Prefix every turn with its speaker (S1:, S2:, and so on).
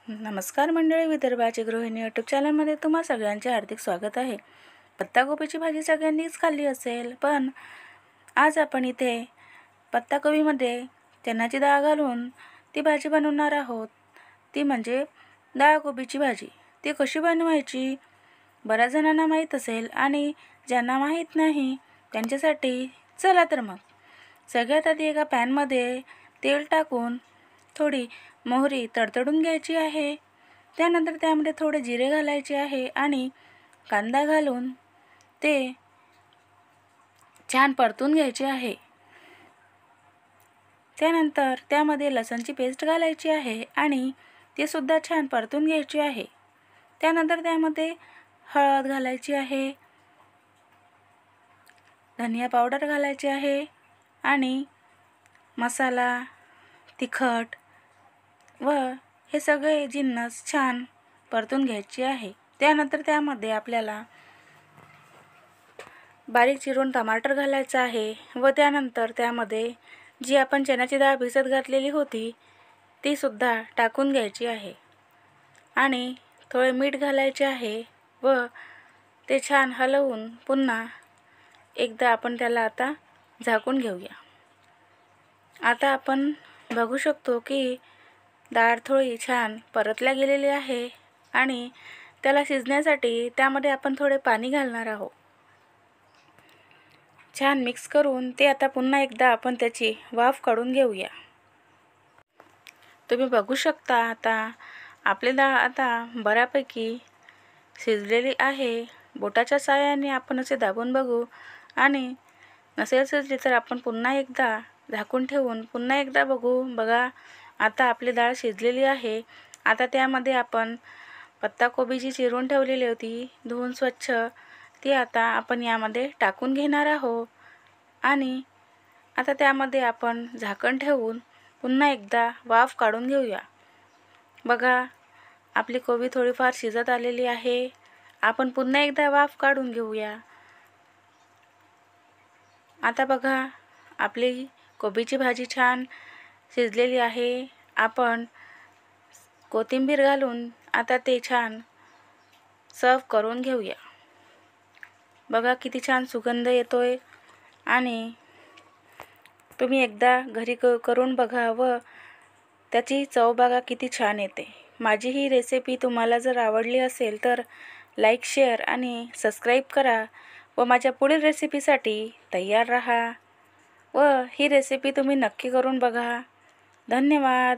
S1: नमस्कार मंडळी, विदर्भाची गृहिणी यूट्यूब चॅनलमध्ये तुम्हा सगळ्यांचे हार्दिक स्वागत आहे। पत्ताकोबीची भाजी सगळ्यांनीच खाल्ली असेल, पण आज आपण इथे पत्ताकोबीमध्ये चण्याची डाळ घालून ती भाजी बनवणार आहोत। ती म्हणजे डाळ कोबीची भाजी। ती कशी बनवायची बऱ्याच जणांना माहीत असेल आणि ज्यांना माहीत नाही त्यांच्यासाठी चला तर मग सगळ्यात आधी एका पॅनमध्ये तेल टाकून थोडी मोहरी तडतडून घ्यायची आहे। त्यानंतर त्यामध्ये थोडे जिरे घालायचे आहे आणि कांदा घालून ते छान परतून घ्यायचे आहे। त्यानंतर त्यामध्ये लसणची पेस्ट घालायची आहे आणि ते सुद्धा छान परतून घ्यायची आहे। त्यानंतर त्यामध्ये हळद घालायची आहे, धनिया पावडर घालायची आहे आणि मसाला, तिखट व हे सगळे जिन्नस छान परतून घ्यायचे आहे। त्यानंतर त्यामध्ये आपल्याला बारीक चिरून टमाटर घालायचा आहे व त्यानंतर त्यामध्ये जी आपण चण्याची डाळ भिजत घातलेली होती ती सुद्धा टाकून घ्यायची आहे आणि थोडे मीठ घालायचे आहे व ते छान हलवून पुन्हा एकदा आपण त्याला आता झाकून घेऊया। आता आपण बघू शकतो की डाळ थोडी छान परतल्या गेलेली आहे आणि त्याला शिजण्यासाठी त्यामध्ये आपण थोडे पाणी घालणार आहोत। छान मिक्स करून ते आता पुन्हा एकदा आपण त्याची वाफ काढून घेऊया। तुम्ही बघू शकता आता आपली डाळ आता बऱ्यापैकी शिजलेली आहे। बोटाच्या साहाय्याने आपण असे दाबून बघू आणि नसेल शिजली तर आपण पुन्हा एकदा झाकून ठेवून पुन्हा एकदा बघू। बघा आता आपली डाळ शिजलेली आहे। आता त्यामध्ये आपण पत्ताकोबी जी चिरून ठेवलेली होती धुवून स्वच्छ ती आता आपण यामध्ये टाकून घेणार आहोत आणि आता त्यामध्ये आपण झाकण ठेवून पुन्हा एकदा वाफ काढून घेऊया। बघा आपली कोबी थोडीफार शिजत आलेली आहे। आपण पुन्हा एकदा वाफ काढून घेऊया। आता बघा आपली कोबीची भाजी छान शिजलेली आहे। आपण कोथिंबीर घालून आता ते छान सर्व करून घेऊया। बघा किती छान सुगंध येतोय आणि तुम्ही एकदा घरी करून बघा व त्याची चव बघा किती छान येते। माझी ही रेसिपी तुम्हाला जर आवडली असेल तर लाईक, शेअर आणि सबस्क्राईब करा व माझ्या पुढील रेसिपीसाठी तयार राहा व ही रेसिपी तुम्ही नक्की करून बघा। धन्यवाद।